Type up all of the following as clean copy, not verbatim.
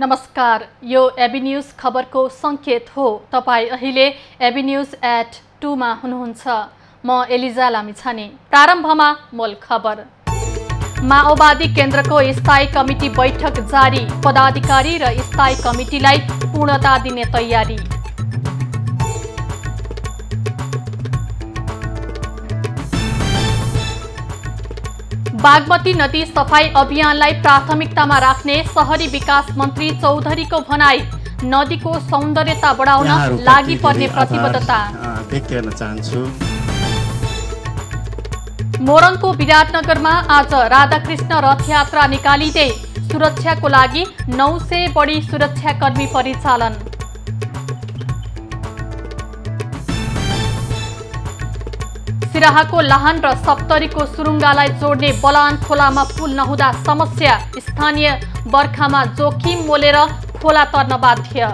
नमस्कार, यो AB news खबरको संकेत हो। तपाई अहिले एबी न्यूज @ 2 मा हुनुहुन्छ। म एलिजा लामिछाने। प्रारम्भमा मूल खबर। माओवादी केन्द्रको स्थायी कमिटी बैठक जारी। पदाधिकारी र स्थायी कमिटीलाई पूर्णता दिने तयारी। बागमती नदी सफाई अभियानलाई प्राथमिकतामा राख्ने शहरी विकास मन्त्री चौधरीको भनाई। नदीको सौन्दर्यता बढाउन लागि पर्ने प्रतिबद्धता व्यक्त गर्न चाहन्छु। मोरङको विराटनगरमा आज राधाकृष्ण रथयात्रा निकालिँदै सुरक्षाको लागि 900 बढी सुरक्षाकर्मी परिचालन। सिराहाको लाहान र सप्तरीको सुरुङ्गालाई जोड्ने बलान खोलामा पुल नहुँदा समस्या। स्थानीय बर्खामा जोखिम मोलेर खोला तर्न बाध्य।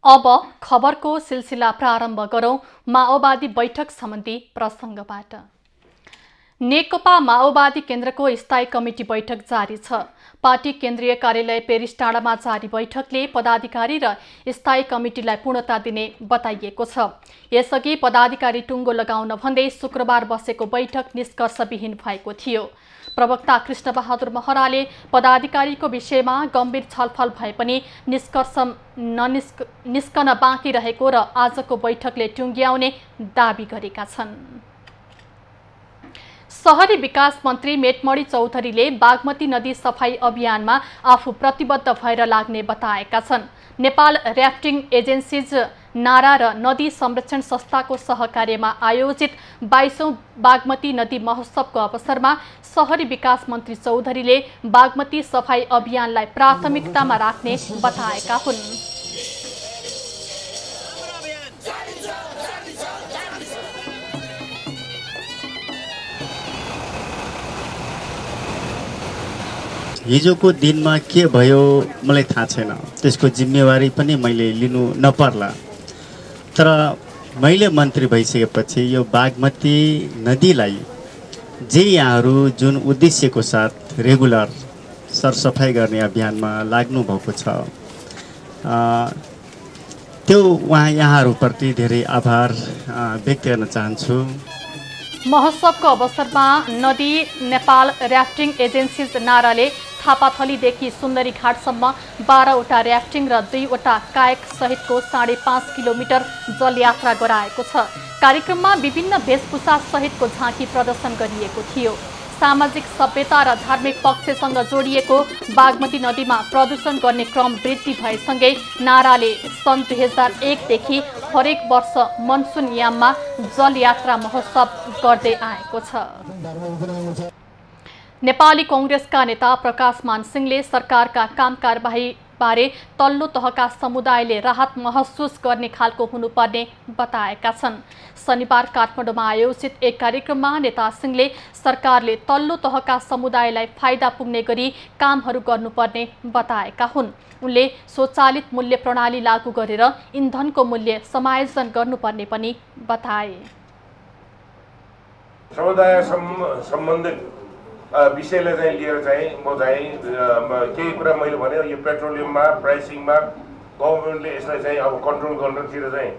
अब खबरको सिलसिला प्रारम्भ गरौं माओवादी बैठक सम्बन्धी प्रसङ्गबाट। नेकपा माओवादी केन्द्रको स्थायी कमिटी बैठक जारी छ। पार्टी केन्द्रीय कार्यालय पेरिस टाढामा जारी बैठकले पदाधिकारी र स्थायी कमिटीलाई पूर्णता दिने बताइएको छ। यसअघि पदाधिकारी टुङ्गो लगाउन भन्दै शुक्रबार बसेको बैठक निष्कर्षविहीन भएको थियो। प्रवक्ता कृष्णबहादुर महराले पदाधिकारीको विषयमा गम्भीर छलफल भए पनि निष्कर्ष निस्कन बाँकी रहेको र आजको बैठकले टुङ्ग्याउने दाबी गरेका छन्। शहरी विकास मन्त्री मेटमणि चौधरीले बागमती नदी सफाई अभियानमा आफू प्रतिबद्ध भएर लाग्ने बताएका छन्। नेपाल र्याफ्टिङ एजेन्सिज नारा र नदी संरक्षण संस्थाको सहकार्यमा आयोजित 22औं बागमती नदी महोत्सवको अवसरमा शहरी विकास मन्त्री चौधरीले बागमती सफाई अभियानलाई प्राथमिकतामा राख्ने बताएका हुन्। हिजोको दिनमा के भयो मलाई थाहा छैन, त्यसको जिम्मेवारी पनि मैले लिनु नपर्ला। तर मैले मन्त्री भइसकेपछि यो बागमती नदीलाई जे यहाँहरू जुन उद्देश्यको साथ रेगुलर सरसफाइ गर्ने अभियानमा लाग्नु भएको छ, त्यो यहाँहरूप्रति धेरै आभार व्यक्त गर्न चाहन्छु। महोत्सवको अवसरमा नदी नेपाल र्याफ्टिङ एजेन्सिज नाराले थापाथलीदेखि सुन्दरी घाटसम्म 12वटा र्याफ्टिङ र 2वटा कायक सहितको 5.5 किलोमिटर जलयात्रा गराएको छ। कार्यक्रममा विभिन्न वेशभूषा सहितको झाँकी प्रदर्शन गरिएको थियो। सामाजिक सभ्यता र धार्मिक पक्षसँग जोडिएको बागमती नदीमा प्रदूषण गर्ने क्रम वृद्धि भएसँगै नाराले सन् 2001 देखि हरेक वर्ष मनसुन याममा जलयात्रा महोत्सव गर्दै आएको छ। नेपाली कांग्रेसका नेता प्रकाशमान सिंहले सरकारका काम कारबाही बारे तल्लो तहका समुदायले राहत महसुस गर्ने खालको हुनुपर्ने बताएका छन्। शनिबार काठमाडौँमा आयोजित एक कार्यक्रममा नेता सिंहले सरकारले तल्लो तहका समुदायलाई फाइदा पुग्ने गरी कामहरू गर्नुपर्ने बताएका हुन्। उनले स्वचालित मूल्य प्रणाली लागू गरेर इन्धनको मूल्य समायोजन गर्नुपर्ने पनि बताए। समुदाय सम्बन्धित विषयलाई चाहिँ लिएर चाहिँ म चाहिँ केही कुरा मैले भने यो पेट्रोलियममा प्राइसिङमा गभर्मेन्टले यसलाई चाहिँ अब कन्ट्रोल गर्नतिर चाहिँ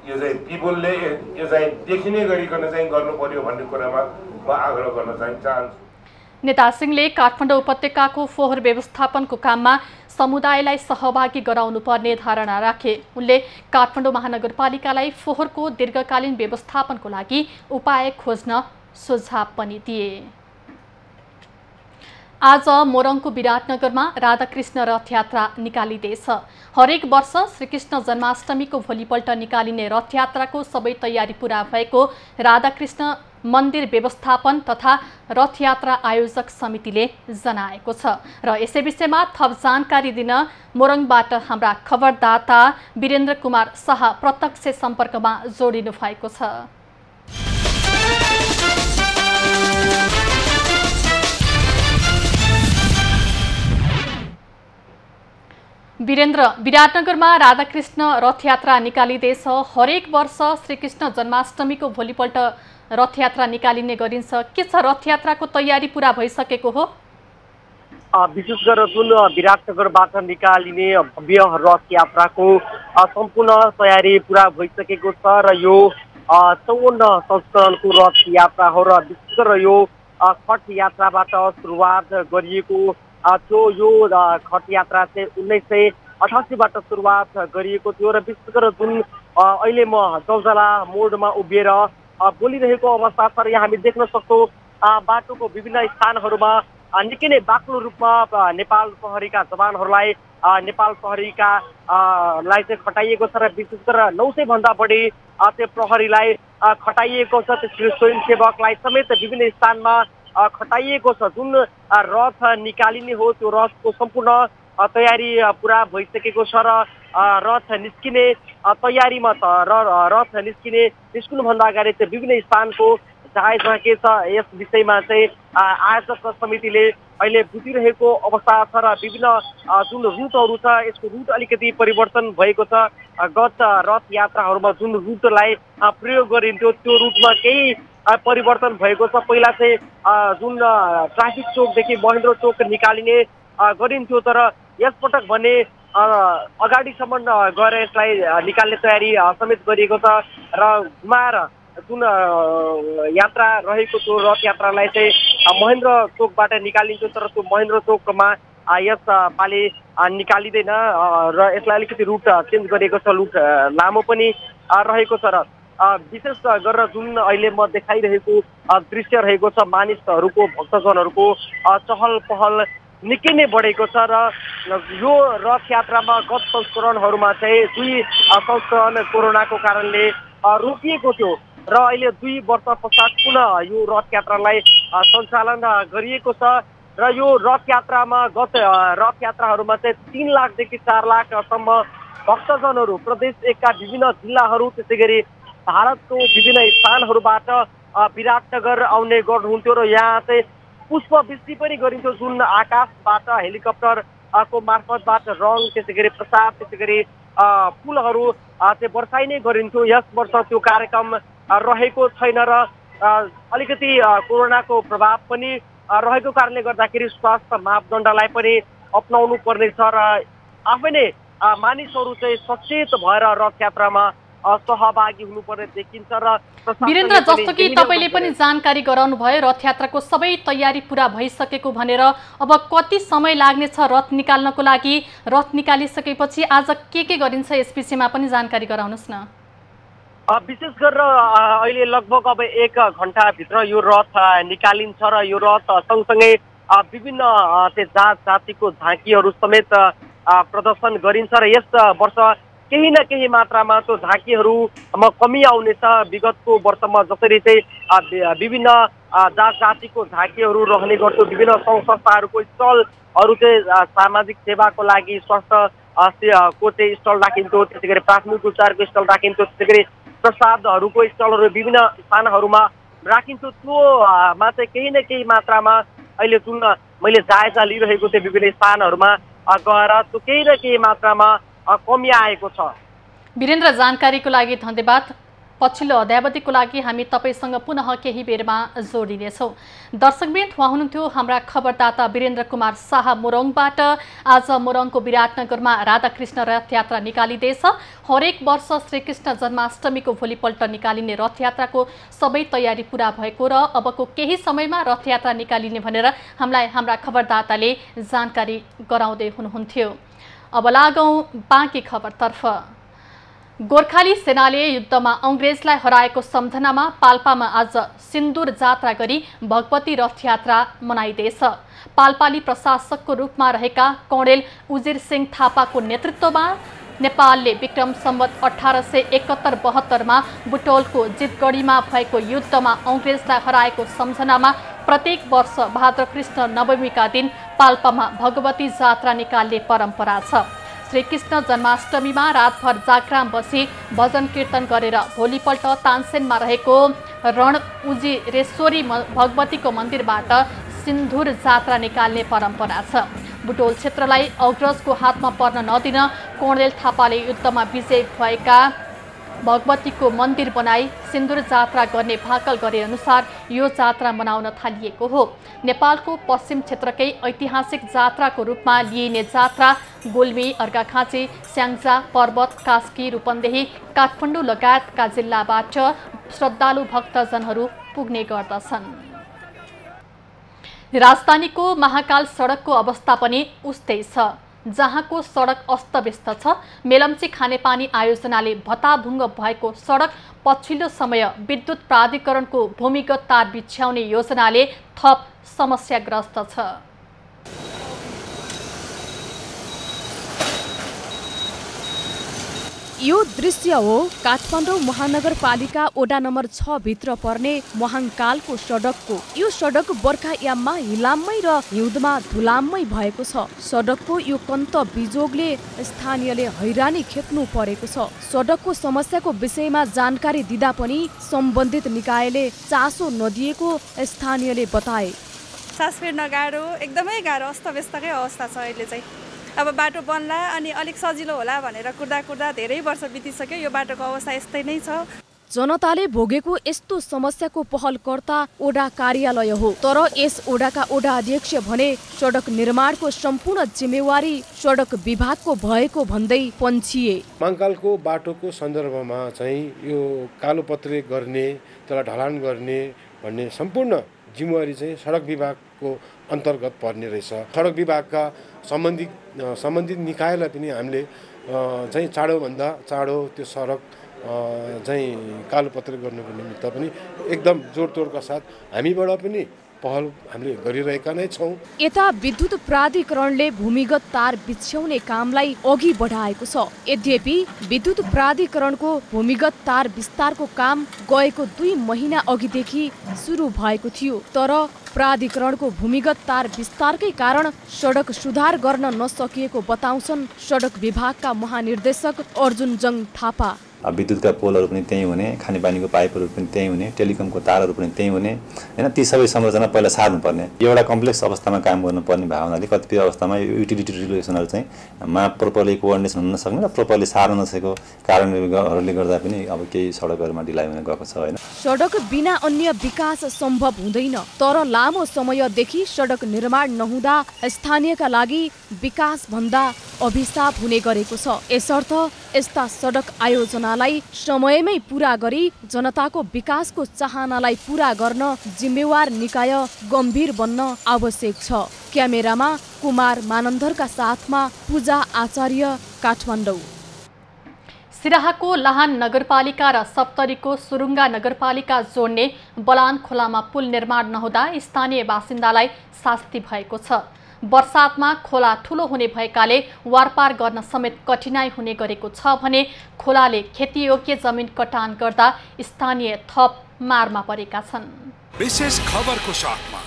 यो चाहिँ पिपलले यो चाहिँ देखिने गरिकन चाहिँ गर्नु पर्यो भन्ने कुरामा म आग्रह गर्न चाहन्छु। नेता सिंहले काठमाडौँ उपत्यकाको फोहोर व्यवस्थापनको काममा समुदायलाई सहभागी गराउनु पर्ने धारणा राखे। उनले काठमाडौँ महानगरपालिकालाई फोहोरको दीर्घकालीन व्यवस्थापनको लागि उपाय खोज्न सुझाव पनि दिए। आज मोरङको विराटनगरमा राधाकृष्ण रथयात्रा निकालिँदैछ। हरेक वर्ष श्रीकृष्ण जन्माष्टमीको भोलिपल्ट निकालिने रथयात्राको सबै तयारी पूरा भएको राधाकृष्ण मन्दिर व्यवस्थापन तथा रथयात्रा आयोजक समितिले जनाएको छ। र यसै विषयमा थप जानकारी दिन मोरङबाट हाम्रा खबरदाता वीरेन्द्र कुमार शाह प्रत्यक्ष सम्पर्कमा जोडिनु भएको छ। वीरेन्द्र, विराटनगरमा राधाकृष्ण रथयात्रा निकालिँदैछ। हरेक वर्ष श्रीकृष्ण जन्माष्टमीको भोलिपल्ट रथयात्रा निकालिने गरिन्छ। के छ रथयात्राको तयारी पुरा भइसकेको हो? विशेष गरेर जुन विराटनगरबाट निकालिने भव्य रथ यात्राको सम्पूर्ण तयारी पुरा भइसकेको छ र यो 54 संस्करणको रथ यात्रा हो र विशेष गरेर यो खट यात्राबाट सुरुवात गरिएको थियो। यो खट यात्रा चाहिँ 1988बाट सुरुवात गरिएको थियो र विशेष गरेर जुन अहिले म चौजला मोडमा उभिएर बोलिरहेको अवस्था छ र यहाँ हामी देख्न सक्छौँ बाटोको विभिन्न स्थानहरूमा निकै नै बाक्लो रूपमा नेपाल प्रहरीका जवानहरूलाई नेपाल प्रहरीका लाई चाहिँ खटाइएको छ र विशेष गरेर 900 भन्दा बढी त्यो प्रहरीलाई खटाइएको छ। त्यसरी स्वयंसेवकलाई समेत विभिन्न स्थानमा खटाइएको छ। जुन रथ निकालिने हो त्यो रथको सम्पूर्ण तयारी पुरा भइसकेको छ र रथ निस्किने तयारीमा छ र रथ निस्किनुभन्दा अगाडि चाहिँ विभिन्न स्थानको जायज के छ यस विषयमा चाहिँ आयोजक समितिले अहिले बुझिरहेको अवस्था छ र विभिन्न जुन रुटहरू छ यसको रुट अलिकति परिवर्तन भएको छ। गत रथ यात्राहरूमा जुन रुटलाई प्रयोग गरिन्थ्यो त्यो रुटमा केही परिवर्तन भएको छ। पहिला चाहिँ जुन ट्राफिक चोकदेखि महेन्द्र चोक निकालिने गरिन्थ्यो तर यसपटक भने अगाडिसम्म गएर यसलाई निकाल्ने तयारी समेत गरिएको छ र घुमाएर जुन यात्रा रहेको त्यो रथ यात्रालाई चाहिँ महेन्द्र चोकबाट निकालिन्छ तर त्यो महेन्द्र चोकमा यस पालि निकालिँदैन र यसलाई अलिकति रुट चेन्ज गरिएको छ। रुट लामो पनि रहेको छ र विशेष गरेर जुन अहिले म देखाइरहेको दृश्य रहेको छ मानिसहरूको भक्तजनहरूको चहल पहल निकै नै बढेको छ र यो रथ यात्रामा गत संस्करणहरूमा चाहिँ 2 संस्करण कोरोनाको कारणले रोकिएको थियो र अहिले 2 वर्ष पश्चात पुनः यो रथ यात्रालाई सञ्चालन गरिएको छ र यो रथ यात्रामा गत रथ यात्राहरूमा चाहिँ 3 लाखदेखि 4 लाखसम्म भक्तजनहरू प्रदेश 1 का विभिन्न जिल्लाहरू त्यसै गरी भारतको विभिन्न स्थानहरूबाट विराटनगर आउने गर्नुहुन्थ्यो र यहाँ चाहिँ पुष्पवृष्टि पनि गरिन्थ्यो। जुन आकाशबाट हेलिकप्टरको मार्फतबाट रङ त्यसै गरी प्रसाद त्यसै गरी फुलहरू चाहिँ बर्साइने गरिन्थ्यो। यस वर्ष त्यो कार्यक्रम रहेको छैन र अलिकति कोरोनाको प्रभाव पनि रहेको कारणले गर्दाखेरि स्वास्थ्य मापदण्डलाई पनि अपनाउनु पर्नेछ र आफै नै मानिसहरू चाहिँ सचेत भएर रथ यात्रामा सहभागी हुनुपर्ने देखिन्छ र वीरेन्द्र, जस्तो कि तपाईले पनि जानकारी गराउनु भयो रथ यात्राको सबै तयारी पुरा भइसकेको भनेर अब कति समय लाग्नेछ रथ निकाल्नको लागि? रथ निकालिसकेपछि आज के गरिन्छ यस विषयमा पनि जानकारी गराउनुस् न। विशेष गरेर अहिले लगभग अब 1 घण्टाभित्र यो रथ निकालिन्छ र यो रथ सँगसँगै विभिन्न जात जातिको झाँकीहरू समेत प्रदर्शन गरिन्छ र यस वर्ष केही न केही मात्रामा त्यो झाँकीहरूमा कमी आउनेछ। विगतको वर्षमा जसरी चाहिँ विभिन्न जात जातिको झाँकीहरू रहने गर्थ्यो, विभिन्न सङ्घ संस्थाहरूको स्टलहरू चाहिँ सामाजिक सेवाको लागि स्वास्थ्यको चाहिँ स्टल राखिन्थ्यो, त्यसै गरी प्राथमिक उपचारको स्टल राखिन्थ्यो, त्यसै गरी प्रसादहरूको स्टलहरू विभिन्न स्थानहरूमा राखिन्थ्यो। त्योमा चाहिँ केही न केही मात्रामा अहिले जुन मैले जायजा लिइरहेको थिएँ विभिन्न स्थानहरूमा गएर त्यो केही न केही मात्रामा कमी आएको छ। वीरेन्द्र, जानकारीको लागि धन्यवाद। पछिल्लो अध्यावधिको लागि हामी तपाईसँग पुनः केही बेरमा जोडिनेछौँ। दर्शकवृन्द, उहाँ हुनुहुन्थ्यो हाम्रा खबरदाता वीरेन्द्र कुमार शाह मोरङबाट। आज मोरङको विराटनगरमा राधाकृष्ण रथ यात्रा निकालिँदैछ। हरेक वर्ष श्रीकृष्ण जन्माष्टमीको भोलिपल्ट निकालिने रथयात्राको सबै तयारी पुरा भएको र अबको केही समयमा रथयात्रा निकालिने भनेर हामीलाई हाम्रा खबरदाताले जानकारी गराउँदै हुनुहुन्थ्यो। अब लागौँ बाँकी खबरतर्फ। गोर्खाली सेनाले युद्धमा अङ्ग्रेजलाई हराएको सम्झनामा पाल्पामा आज सिन्दुर जात्रा गरी भगवती रथयात्रा मनाइँदैछ। पाल्पाली प्रशासकको रूपमा रहेका कर्णेल उजिर सिंह थापाको नेतृत्वमा नेपालले विक्रम सम्वत 1871-72 बुटोलको जितगढीमा भएको युद्धमा अङ्ग्रेजलाई हराएको सम्झनामा प्रत्येक वर्ष भाद्र कृष्ण नवमीका दिन पाल्पामा भगवती जात्रा निकाल्ने परम्परा छ। श्रीकृष्ण जन्माष्टमीमा रातभर जागराम बसी भजन कीर्तन गरेर भोलिपल्ट तानसेनमा रहेको रण उजिरेश्वरी भगवतीको मन्दिरबाट सिन्दुर जात्रा निकाल्ने परम्परा छ। बुटोल क्षेत्रलाई अग्रजको हातमा पर्न नदिन कर्णेल थापाले युद्धमा विजयी भएका भगवतीको मन्दिर बनाई सिन्दुर जात्रा गर्ने भाकल गरे अनुसार यो जात्रा मनाउन थालिएको हो। नेपालको पश्चिम क्षेत्रकै ऐतिहासिक जात्राको रूपमा लिइने जात्रा गुल्मी, अर्घाखाँची, स्याङ्जा, पर्वत, कास्की, रूपन्देही, काठमाडौँ लगायतका जिल्लाबाट श्रद्धालु भक्तजनहरू पुग्ने गर्दछन्। राजधानीको महाकाल सडकको अवस्था पनि उस्तै छ, जहाँको सडक अस्तव्यस्त छ। मेलम्ची खानेपानी आयोजनाले भत्ताभुङ्ग भएको सडक पछिल्लो समय विद्युत प्राधिकरणको भूमिगत तार बिछ्याउने योजनाले थप समस्याग्रस्त छ। यो दृश्य हो काठमाडौँ महानगरपालिका वडा नम्बर 6 भित्र पर्ने महाकालको सडकको। यो सडक बर्खायाममा हिलाम्मै र हिउँदमा धुलाम्मै भएको छ। सडकको यो कन्त बिजोगले स्थानीयले हैरानी खेप्नु परेको छ। सडकको समस्याको विषयमा जानकारी दिँदा पनि सम्बन्धित निकायले चासो नदिएको स्थानीयले बताए। सास फेर्न गाह्रो, एकदमै गाह्रो, अस्तव्यस्तकै अवस्था छ अहिले चाहिँ। अब बाटो बन्ला अनि अलिक सजिलो होला भनेर कुर्दा कुर्दा धेरै वर्ष बितिसक्यो। यो बाटोको अवस्था यस्तै नै छ। जनताले भोगेको यस्तो समस्याको पहलकर्ता ओडा कार्यालय हो, तर यस ओडाका ओडा अध्यक्ष भने सडक निर्माणको सम्पूर्ण जिम्मेवारी सडक विभागको भएको भन्दै पन्छिए। महाकालको बाटोको सन्दर्भमा चाहिँ यो कालोपत्रे गर्ने, त्यसलाई ढलान गर्ने भन्ने सम्पूर्ण जिम्मेवारी चाहिँ सडक विभागको अन्तर्गत पर्ने रहेछ। सडक विभागका सम्बन्धित निकायलाई पनि हामीले चाहिँ चाँडोभन्दा चाँडो त्यो सडक चाहिँ कालोपत्र गर्नुको निमित्त पनि एकदम जोडतोडका साथ हामीबाट पनि पहल हामीले गरिरहेका नै छौँ। यता विद्युत प्राधिकरणले भूमिगत तार बिछ्याउने कामलाई अघि बढाएको छ। यद्यपि विद्युत प्राधिकरणको भूमिगत तार विस्तारको काम गएको 2 महिना अघिदेखि सुरु भएको थियो, तर प्राधिकरणको भूमिगत तार विस्तारकै कारण सडक सुधार गर्न नसकिएको बताउँछन् सडक विभागका महानिर्देशक अर्जुन जङ थापा। विद्युतका पोलहरू पनि त्यही हुने, खानेपानीको पाइपहरू पनि त्यही हुने, टेलिकमको तारहरू पनि त्यही हुने हैन। ती सबै संरचना पहिला सार्नुपर्ने, एउटा कम्प्लेक्स अवस्थामा काम गर्नुपर्ने भावनाले कतिपय अवस्थामा युटिलिटी रेगुलेसनहरू चाहिँ प्रोपरली कोअर्डिनेसन हुन नसक्ने र प्रोपरली सार्न नसकेको कारणहरूले गर्दा पनि अब केही सडकहरूमा ढिलाइ हुन गएको छ हैन। सडक बिना अन्य विकास सम्भव हुँदैन, तर लामो समयदेखि सडक निर्माण नहुँदा स्थानीयका लागि विकास भन्दा अभिशाप हुने गरेको छ। यसर्थ यस्ता सडक आयोजनालाई समयमै पूरा गरी जनताको विकासको चाहनालाई पूरा गर्न जिम्मेवार निकाय गम्भीर बन्न आवश्यक छ। क्यामेरामा कुमार मानन्धरका साथमा पूजा आचार्य, काठमाडौँ। सिराहाको लाहान नगरपालिका र सप्तरीको सुरुङ्गा नगरपालिका जोड्ने बलान खोलामा पुल निर्माण नहुँदा स्थानीय बासिन्दालाई शास्ति भएको छ। वर्षातमा खोला ठुलो हुने भएकाले वारपार गर्न समेत कठिनाई हुने गरेको छ भने खोलाले खेतीयोग्य जमिन कटान गर्दा स्थानीय थप मारमा परेका छन्। विशेष खबरको साथमा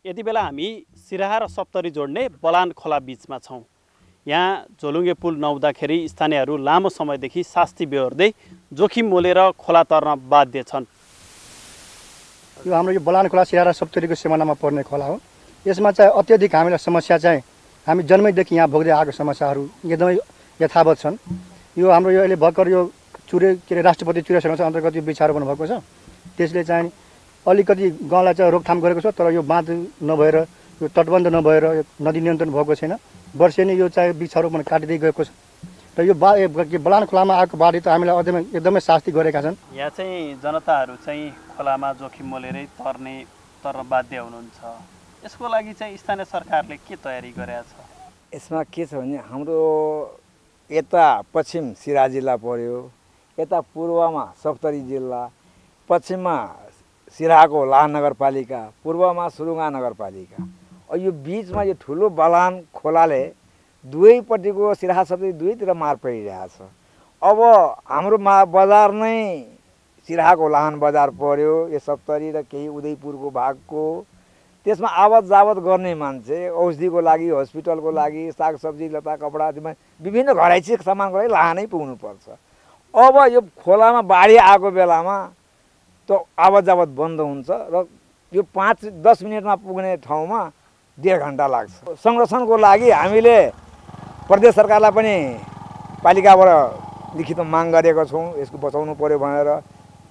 यति बेला हामी सिराहा र सप्तरी जोड्ने बलान खोला बीचमा छौँ। यहाँ झोलुङ्गे पुल नहुँदाखेरि स्थानीयहरू लामो समयदेखि शास्ति बेहोर्दै जोखिम मोलेर खोला तर्न बाध्य छन्। यो हाम्रो यो बलान खोला सिराहा र सप्तरीको सिमानामा पर्ने खोला हो। यसमा चाहिँ अत्यधिक हामीलाई समस्या चाहिँ हामी जन्मैदेखि यहाँ भोग्दै आएको समस्याहरू एकदमै यथावत छन्। यो हाम्रो यो अहिले भर्खर यो राष्ट्रपति चुरे संरक्षण अन्तर्गत यो वृक्षारोपण भएको छ। त्यसले चाहिँ अलिकति गाउँलाई चाहिँ रोकथाम गरेको छ, तर यो बाँध नभएर, यो तटबन्ध नभएर नदी नियन्त्रण भएको छैन। वर्षेनी यो चाहिँ वृक्षारोपण काटिँदै गएको छ र यो बलान खोलामा आएको बाढी त हामीलाई एकदमै शास्ति गरेका छन्। यहाँ चाहिँ जनताहरू चाहिँ खोलामा जोखिम मोलेरै तर्न बाध्य हुनुहुन्छ। यसको लागि चाहिँ स्थानीय सरकारले के तयारी गरेको छ? यसमा के छ भने हाम्रो यता पश्चिम सिराहा जिल्ला पर्यो, यता पूर्वमा सप्तरी जिल्ला, पश्चिममा सिराहाको लाहान नगरपालिका, पूर्वमा सुरुङ्गा नगरपालिका। यो बीचमा यो ठुलो बलान खोलाले दुवैपट्टिको सिराहा सप्तरी दुवैतिर मार परिरहेछ। अब हाम्रो बजार नै सिराहाको लाहान बजार पर्यो, यो सप्तरी र केही उदयपुरको भागको। त्यसमा आवत जावत गर्ने मान्छे औषधिको लागि, हस्पिटलको लागि, सागसब्जी लता कपडा विभिन्न घरैची सामानको लागि लाहानै पुग्नुपर्छ। अब यो खोलामा बाढी आएको बेलामा त आवत जावत बन्द हुन्छ र यो 5-10 मिनटमा पुग्ने ठाउँमा 1.5 घन्टा लाग्छ। संरक्षणको लागि हामीले प्रदेश सरकारलाई पनि पालिकाबाट लिखित माग गरेका छौँ, यसको बचाउनु पर्यो भनेर।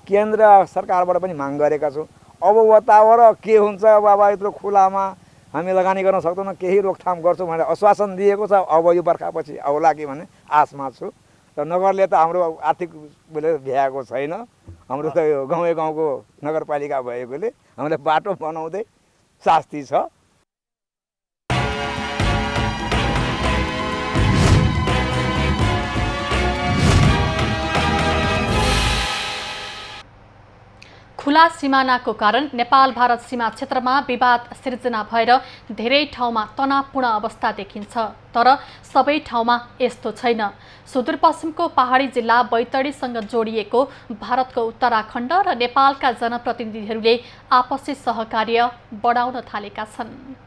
केन्द्र सरकारबाट पनि माग गरेका छौँ। अब वातावरण के हुन्छ, बाबा यत्रो खुलामा हामी लगानी गर्न सक्दैनौँ, केही रोकथाम गर्छौँ भनेर आश्वासन दिएको छ। अब यो बर्खापछि आउला कि भन्ने आशमा छु। र नगरले त हाम्रो आर्थिक भ्याएको छैन, हाम्रो त यो गाउँको नगरपालिका भएकोले हामीले बाटो बनाउँदै शास्ति छ। खुला सिमानाको कारण नेपाल भारत सीमा क्षेत्रमा विवाद सिर्जना भएर धेरै ठाउँमा तनावपूर्ण अवस्था देखिन्छ। तर सबै ठाउँमा यस्तो छैन। सुदूरपश्चिमको पहाडी जिल्ला बैतडीसँग जोडिएको भारतको उत्तराखण्ड र नेपालका जनप्रतिनिधिहरूले आपसी सहकार्य बढाउन थालेका छन्।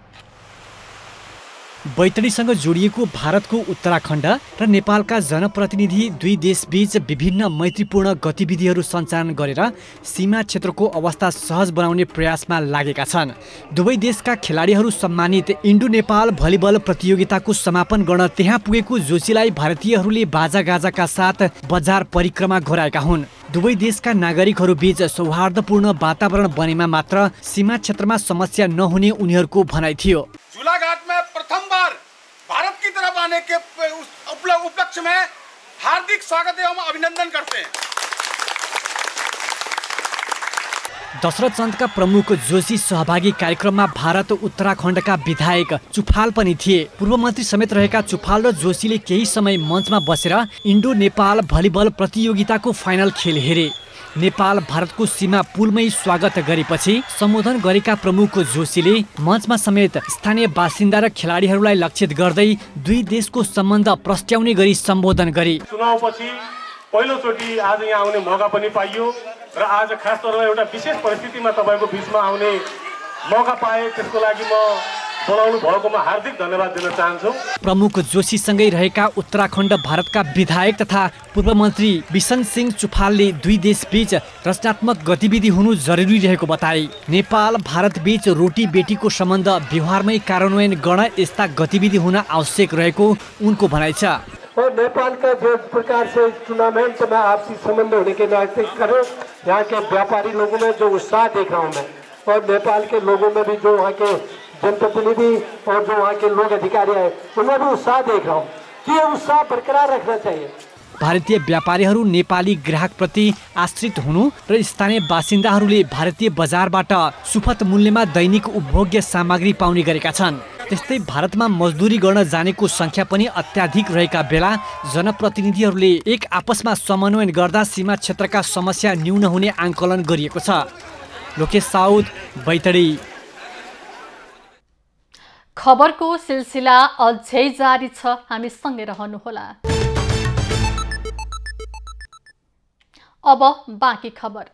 बैतडीसँग जोडिएको भारतको उत्तराखण्ड र नेपालका जनप्रतिनिधि दुई देशबीच विभिन्न मैत्रीपूर्ण गतिविधिहरू सञ्चालन गरेर सीमा क्षेत्रको अवस्था सहज बनाउने प्रयासमा लागेका छन्। दुवै देशका खेलाडीहरू सम्मानित इन्डो नेपाल भलिबल प्रतियोगिताको समापन गर्न त्यहाँ पुगेको जोशीलाई भारतीयहरूले बाजागाजाका साथ बजार परिक्रमा गराएका हुन्। दुवै देशका नागरिकहरू बीच सौहार्दपूर्ण वातावरण बनेमा मात्र सीमा क्षेत्रमा समस्या नहुने उनीहरूको भनाइ थियो। झूलाघाट में प्रथम बार भारत की तरफ आने के उपलक्ष्य में हार्दिक स्वागत एवं अभिनंदन करते हैं। दशरथ चन्दका प्रमुख जोशी सहभागी कार्यक्रममा भारत उत्तराखण्डका विधायक चुफाल पनि थिए। पूर्व मन्त्री समेत रहेका चुफाल र जोशीले केही समय मञ्चमा बसेर इन्डो नेपाल भलिबल प्रतियोगिताको फाइनल खेल हेरे। नेपाल भारतको सीमा पुलमै स्वागत गरेपछि सम्बोधन गरेका प्रमुख जोशीले मञ्चमा समेत स्थानीय बासिन्दा र खेलाडीहरूलाई लक्षित गर्दै दुई देशको सम्बन्ध प्रस्ट्याउने गरी सम्बोधन गरे। चुनावपछि पहिलोचोटि आज यहाँ आउने मौका पनि पाइयो र आज खास तौरमा एउटा विशेष परिस्थितिमा तपाईँको बिचमा आउने मौका पाए, त्यसको लागि म बोलाउनु भएकोमा हार्दिक धन्यवाद दिन चाहन्छु। प्रमुख जोशीसँगै रहेका उत्तराखण्ड भारतका विधायक तथा पूर्व मन्त्री बिशन सिंह चुफालले दुई देशबीच रचनात्मक गतिविधि हुनु जरुरी रहेको बताए। नेपाल भारत बीच रोटी बेटीको सम्बन्ध व्यवहारमै कार्यान्वयन गर्न यस्ता गतिविधि हुन आवश्यक रहेको उनको भनाइ छ। और नेपाल का जो प्रकार से टूर्नामेंट में आपसी संबंध होने के नाते करें, यहाँ के व्यापारी लोगों में जो उत्साह देख रहा हूँ मैं, और नेपाल के लोगों में भी जो वहाँ के जनप्रतिनिधि और जो वहाँ के लोग अधिकारी आए उनमें भी उत्साह देख रहा हूँ कि ये उत्साह बरकरार रखना चाहिए। भारतीय व्यापारीहरू नेपाली ग्राहकप्रति आश्रित हुनु र स्थानीय बासिन्दाहरूले भारतीय बजारबाट सुपथ मूल्यमा दैनिक उपभोग्य सामग्री पाउने गरेका छन्। त्यस्तै भारतमा मजदुरी गर्न जानेको संख्या पनि अत्याधिक रहेका बेला जनप्रतिनिधिहरूले एक आपसमा समन्वय गर्दा सीमा क्षेत्रका समस्या न्यून हुने आंकलन गरिएको छ। लोकेश साउद, बैतडी। खबरको सिलसिला अझै जारी छ, हामी सँगै रहनुहोला। अब बाँकी खबर।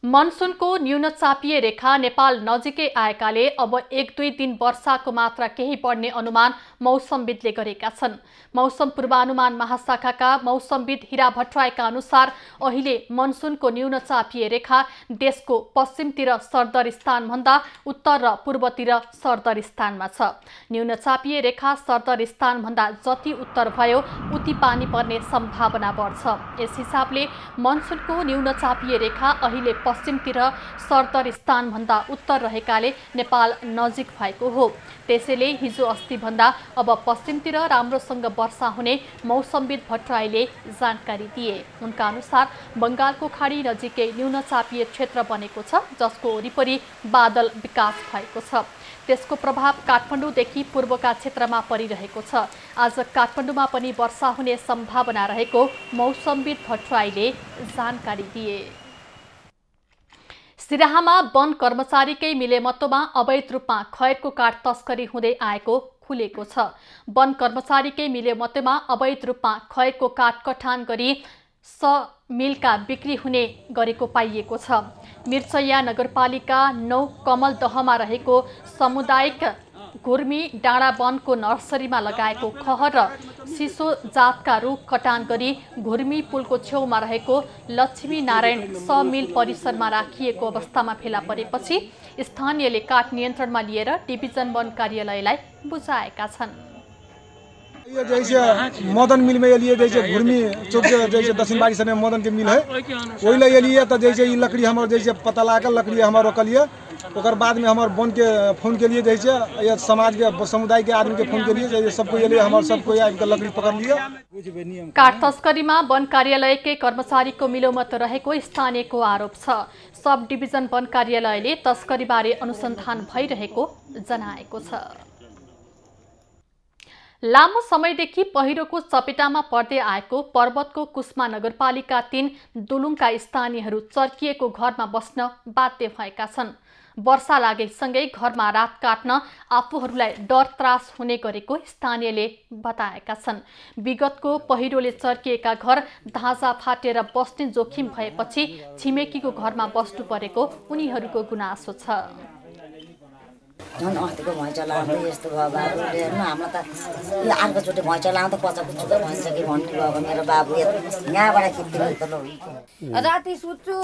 मनसुनको न्यून चापिए रेखा नेपाल नजिकै आएकाले अब 1-2 दिन वर्षाको मात्रा केही बढ्ने अनुमान मौसमविदले गरेका छन्। मौसम पूर्वानुमान महाशाखाका मौसमविद हिरा भट्टराईका अनुसार अहिले मनसुनको न्यून चापिए रेखा देशको पश्चिमतिर सरदर स्थानभन्दा उत्तर र पूर्वतिर सरदर स्थानमा छ। न्यून चापिए रेखा सरदर स्थानभन्दा जति उत्तर भयो उति पानी पर्ने सम्भावना बढ्छ। यस हिसाबले मनसुनको न्यून चापिए रेखा अहिले पश्चिमतिर सरदर स्थानभन्दा उत्तर रहेकाले नेपाल नजिक भएको हो। त्यसैले हिजो अस्तिभन्दा अब पश्चिमतिर राम्रोसँग वर्षा हुने मौसमविद भट्टराईले जानकारी दिए। उनका अनुसार बंगालको खाडी नजिकै न्यून चापिए क्षेत्र बनेको छ, जसको वरिपरि बादल विकास भएको छ। त्यसको प्रभाव काठमाडौँदेखि पूर्वका क्षेत्रमा परिरहेको छ। आज काठमाडौँमा पनि वर्षा हुने सम्भावना रहेको मौसमविद भट्टराईले जानकारी दिए। सिराहामा वन कर्मचारीकै मिलेमत्तोमा अवैध रूपमा खैरको काठ तस्करी हुँदै आएको खुलेको छ। वन कर्मचारीकै मिलेमत्तोमा अवैध रूपमा खैरको काठ कटान गरी मिलका बिक्री हुने गरेको पाइएको छ। मिर्चैया नगरपालिका 9 कमलदहमा रहेको सामुदायिक घुर्मी डाँडा वनको नर्सरीमा लगाएको खहर र सिसो जातका रुख कटान गरी घुर्मी पुलको छेउमा रहेको लक्ष्मी नारायण मिल परिसरमा राखिएको अवस्थामा फेला परेपछि स्थानीयले काठ नियन्त्रणमा लिएर डिभिजन वन कार्यालयलाई बुझाएका छन्। ये जैसे मदन मिल में ये लिए जैसे घुर्मी चौक जैसे दक्षिण बाड़ी में मदन के मिल है वही ये लिए तो जैसे ये लकड़ी हमारे जैसे पता लाकर लकड़ी हमारे रोकल लिए ओकर बाद में हमारे वन के फोन के लिए जैसे ये समाज के समुदाय के आदमी के फोन के लिए जैसे सबको ये लिए हमारे सबको लकड़ी पकड़ लिया। काठ तस्करीमा वन कार्यालयकै कर्मचारीको मिलोमत रहेको स्थानीयको आरोप छ। सब डिभिजन वन कार्यालयले तस्करीबारे अनुसन्धान भइरहेको जनाएको छ। लामो समयदेखि पहिरोको चपेटामा पर्दै आएको पर्वतको कुस्मा नगरपालिका 3 दुलुङका स्थानीयहरू चर्किएको घरमा बस्न बाध्य भएका छन्। वर्षा लागेसँगै घरमा रात काट्न आफूहरूलाई डर त्रास हुने गरेको स्थानीयले बताएका छन्। विगतको पहिरोले चर्किएका घर धाजा फाटेर बस्ने जोखिम भएपछि छिमेकीको घरमा बस्नु परेको उनीहरूको गुनासो छ। झन् अस्तिको भैँचा लाउँदा यस्तो भयो बाबु हेर्नु हाम्रो त यो अर्कोचोटि भैँचा लाउँदा पचाकुचुक भन्छ कि भन्ने भएको मेरो बाबु यहाँबाट खिच्दिनु त ल। राति सुत्छु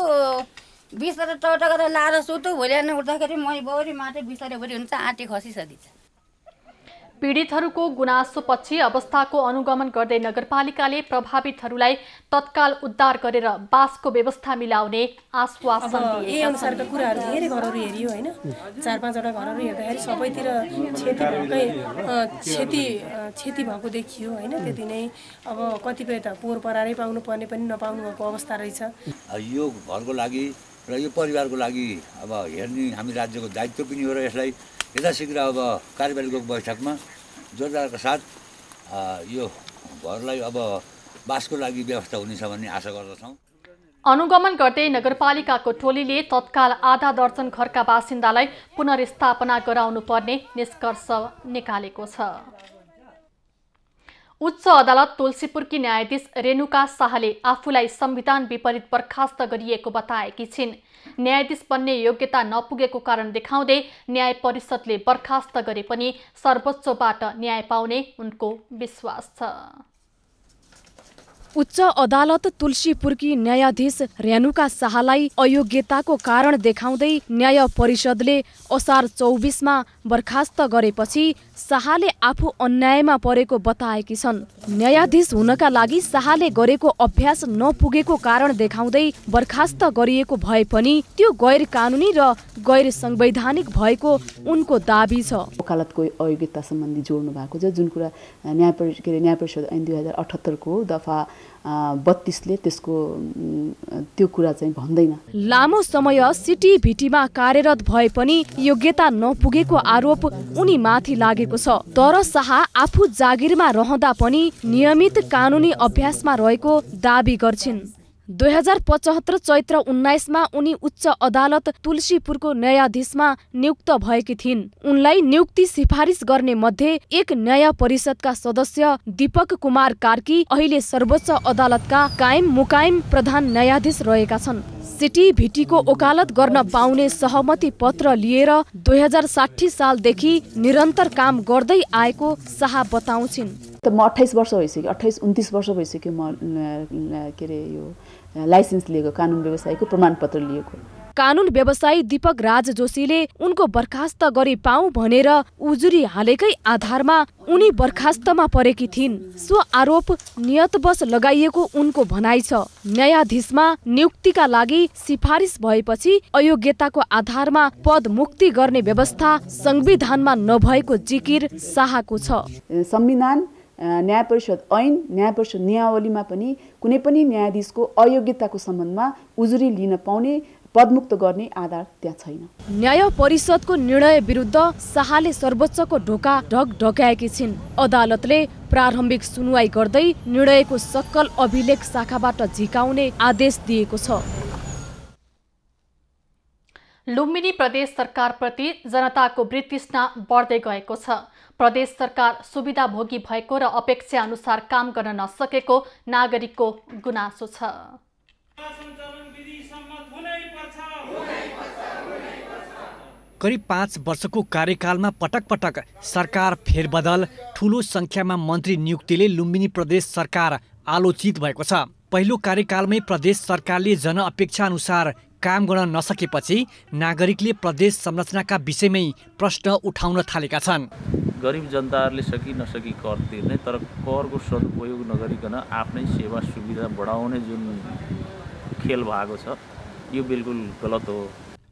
बिस्तारै टट गरेर लाएर सुत्छु भोलि बिहान उठ्दाखेरि मै बौरी माटे बिस्तारै भरि हुन्छ आँटी खसिसकिन्छ। पीडितहरूको गुनासोपछि अवस्थाको अनुगमन गर्दै नगरपालिकाले प्रभावितहरूलाई तत्काल उद्धार गरेर बासको व्यवस्था मिलाउने आश्वासन दिएको छ। यही अनुसारका कुराहरू धेरै घरहरू हेरियो हैन 4-5 वटा घरहरू हेर्दाखेरि सबैतिर क्षति भएको देखियो हैन। त्यति नै अब कतिपय त पोहोर परारै पाउनु पर्ने पनि नपाउनु भएको अवस्था रहेछ। यो घरको लागि र यो परिवारको लागि अब हेर्ने हामी राज्यको दायित्व पनि हो र यसलाई यथाशीघ्र अब कार्यपालिकाको बैठकमा जोरदारका साथ यो घरलाई अब बासको लागि व्यवस्था हुनेछ भन्ने आशा गर्दछौँ। अनुगमन गर्दै नगरपालिकाको टोलीले तत्काल आधा दर्जन घरका बासिन्दालाई पुनर्स्थापना गराउनु पर्ने निष्कर्ष निकालेको छ। उच्च अदालत तुलसीपुरकी न्यायाधीश रेणुका शाहले आफूलाई संविधान विपरीत बर्खास्त गरिएको बताएकी छिन्। न्यायाधीश बन्ने योग्यता नपुगेको कारण देखाउँदै न्याय परिषदले बर्खास्त गरे पनि सर्वोच्चबाट न्याय पाउने उनको विश्वास छ। उच्च अदालत तुलसीपुरकी न्यायाधीश रेणुका शाहलाई अयोग्यताको कारण देखाउँदै न्याय परिषदले असार 24मा बर्खास्त गरेपछि शाहले आफू अन्यायमा परेको बताएकी छन्। न्यायाधीश हुनका लागि शाहले गरेको अभ्यास नपुगेको कारण देखाउँदै बर्खास्त गरिएको भए पनि त्यो गैर कानुनी र गैर संवैधानिक भएको उनको दाबी छ। वकालतको अयोग्यता सम्बन्धी जोड्नु भएको छ जुन कुरा न्याय परिषद ऐन 2078 को दफा 32ले त्यसको त्यो कुरा चाहिँ भन्दैन। लामो समय सिटिभिटीमा कार्यरत भए पनि योग्यता नपुगेको आरोप उनी माथि लागेको छ। तर शाह आफू जागिरमा रहँदा पनि नियमित कानुनी अभ्यासमा रहेको दाबी गर्छिन्। 2075 चैत्र 19मा उनी उच्च अदालत तुलसीपुरको न्यायाधीशमा नियुक्त भएकी थिइन्। उनलाई नियुक्ति सिफारिस गर्ने मध्ये एक न्याय परिषदका सदस्य दीपक कुमार कार्की अहिले सर्वोच्च अदालतका कायम मुकायम प्रधान न्यायाधीश रहेका छन्। सिटिभिटीको वकालत गर्न पाउने सहमति पत्र लिएर 2060 सालदेखि निरन्तर काम गर्दै आएको शाह बताउँछिन्। म 28 वर्ष भइसक्यो 28-29 वर्ष भइसक्यो म के रे यो लाइसेन्स लिएको कानुन व्यवसायको प्रमाणपत्र लिएको। कानुन व्यवसायी दीपक राज जोशीले उनको बर्खास्त गरी पाऊँ भनेर उजुरी हालेकै आधारमा उनी बर्खास्तमा परेकी थिइन्। सो आरोप नियतवश लगाइएको उनको भनाइ छ। न्यायाधीशमा नियुक्तिका लागि सिफारिस भएपछि अयोग्यताको आधारमा पद मुक्ति गर्ने व्यवस्था संविधानमा नभएको जिकिर शाहको छ। संविधान न्याय परिषद ऐन न्याय परिषद नियमावलीमा पनि कुनै पनि न्यायाधीशको अयोग्यताको सम्बन्धमा उजुरी लिन पाउने पदमुक्त गर्ने आधार त्यहाँ छैन। न्याय परिषदको निर्णय विरुद्ध शाहले सर्वोच्चको ढोका ढकढक्याएकी छिन्। अदालतले प्रारम्भिक सुनुवाई गर्दै निर्णयको सक्कल अभिलेख शाखाबाट झिकाउने आदेश दिएको छ। लुम्बिनी प्रदेश सरकारप्रति जनताको वृत्तृष्णा बढ्दै गएको छ। प्रदेश सरकार सुविधाभोगी भएको र अपेक्षा अनुसार काम गर्न नसकेको नागरिकको गुनासो छ। करिब 5 वर्षको कार्यकालमा पटक पटक सरकार फेरबदल, ठूलो संख्यामा मन्त्री नियुक्तिले लुम्बिनी प्रदेश सरकार आलोचित भएको छ। पहिलो कार्यकालमै प्रदेश सरकारले जनअपेक्षा अनुसार काम गर्न नसकेपछि नागरिकले प्रदेश संरचनाका विषयमै प्रश्न उठाउन थालेका छन्। गरिब जनताहरूले सकी नसकी कर तिर्ने, तर करको सदुपयोग नगरिकन आफ्नै सेवा सुविधा बढाउने जुन खेल भएको छ यो बिल्कुल गलत हो।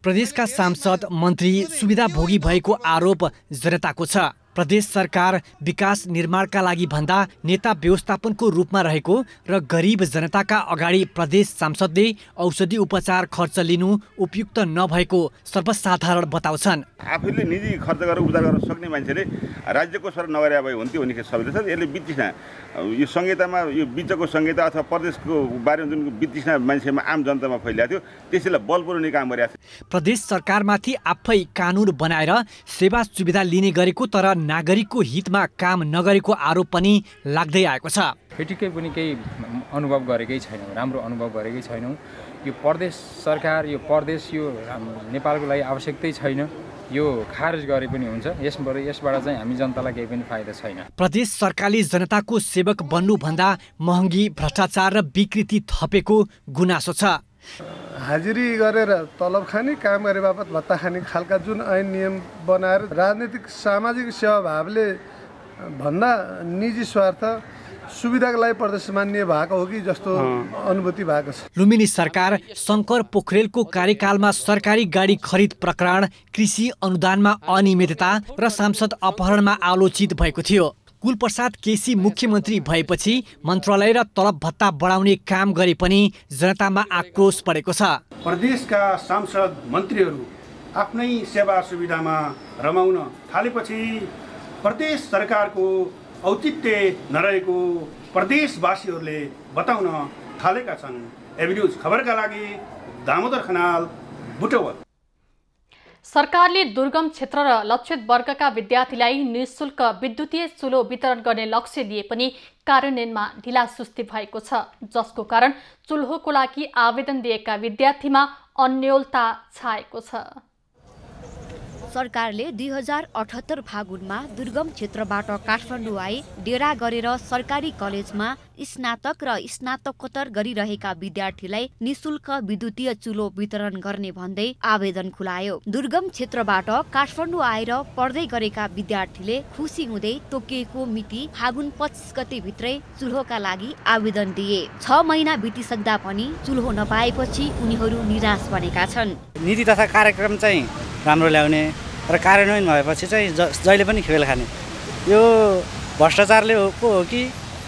प्रदेशका सांसद मन्त्री सुविधाभोगी भएको आरोप जनताको छ। प्रदेश सरकार विकास निर्माणका लागि भन्दा नेता व्यवस्थापनको रूपमा रहेको र गरिब जनताका अगाडि प्रदेश सांसदले औषधि उपचार खर्च लिनु उपयुक्त नभएको सर्वसाधारण बताउँछन्। आफूले निजी खर्च गरेर उपचार गर्न सक्ने मान्छेले राज्यको स्वर नगरे भए हुन्थ्यो भन्ने सबैले छ। यसले वितृष्णा यो संहितामा यो बिचको संहिता अथवा प्रदेशको बारेमा जुन वितृष्णा मान्छेमा आम जनतामा फैलिएको थियो त्यसैलाई बल पुर्याउने काम गरिरहेको छ। प्रदेश सरकारमाथि आफै कानुन बनाएर सेवा सुविधा लिने गरेको तर नागरिकको हितमा काम नगरेको आरोप पनि लाग्दै आएको छ। फेटिकै पनि केही अनुभव गरेकै छैनौँ, राम्रो अनुभव गरेकै छैनौँ। यो प्रदेश सरकार यो प्रदेश यो नेपालको लागि आवश्यकतै छैन, यो खारेज गरे पनि हुन्छ। यसबाट चाहिँ हामी जनतालाई केही पनि फाइदा छैन। प्रदेश सरकारले जनताको सेवक बन्नुभन्दा महँगी, भ्रष्टाचार र विकृति थपेको गुनासो छ। हाजिरी गरेर तलब खाने, काम गरे बापत भत्ता खाने खालका जुन ऐन नियम बनाएर राजनीतिक सामाजिक सेवाभावले भन्दा निजी स्वार्थ सुविधाको लागि प्रदेश मान्य भएको हो कि जस्तो अनुभूति भएको छ। लुम्बिनी सरकार शङ्कर पोखरेलको कार्यकालमा सरकारी गाडी खरिद प्रकरण, कृषि अनुदानमा अनियमितता र सांसद अपहरणमा आलोचित भएको थियो। कुलप्रसाद केसी मुख्यमन्त्री भएपछि मन्त्रालय र तलब भत्ता बढाउने काम गरे पनि जनतामा आक्रोश बढेको छ। प्रदेशका सांसद मन्त्रीहरू आफ्नै सेवा सुविधामा रमाउन थालेपछि प्रदेश सरकारको औचित्य नरहेको प्रदेशवासीहरूले बताउन थालेका छन्। एबी न्युज खबरका लागि दामोदर खनाल, बुटवल। सरकारले दुर्गम क्षेत्र र लक्षित वर्गका विद्यार्थीलाई निःशुल्क विद्युतीय चुलो वितरण गर्ने लक्ष्य लिए पनि कार्यान्वयनमा ढिलासुस्ती भएको छ, जसको कारण चुल्होको लागि आवेदन दिएका विद्यार्थीमा अन्योलता छाएको छ। सरकारले 2078 फागुनमा दुर्गम क्षेत्रबाट काठमाडौँ आई डेरा गरेर सरकारी कलेजमा स्नातक र स्नातकोत्तर गरिरहेका विद्यार्थीलाई निःशुल्क विद्युतीय चुलो वितरण गर्ने भन्दै आवेदन खुलायो। दुर्गम क्षेत्रबाट काठमाडौँ आएर पढ्दै गरेका विद्यार्थीले खुसी हुँदै तोकिएको मिति फागुन 25 गते भित्रै चुल्होका लागि आवेदन दिए। 6 महिना बितिसक्दा पनि चुल्हो नपाएपछि उनीहरू निराश बनेका छन्। नीति तथा कार्यक्रम चाहिँ राम्रो ल्याउने र कार्यान्वयन भएपछि चाहिँ जहिले पनि खेल खाने, यो भ्रष्टाचारले पो हो कि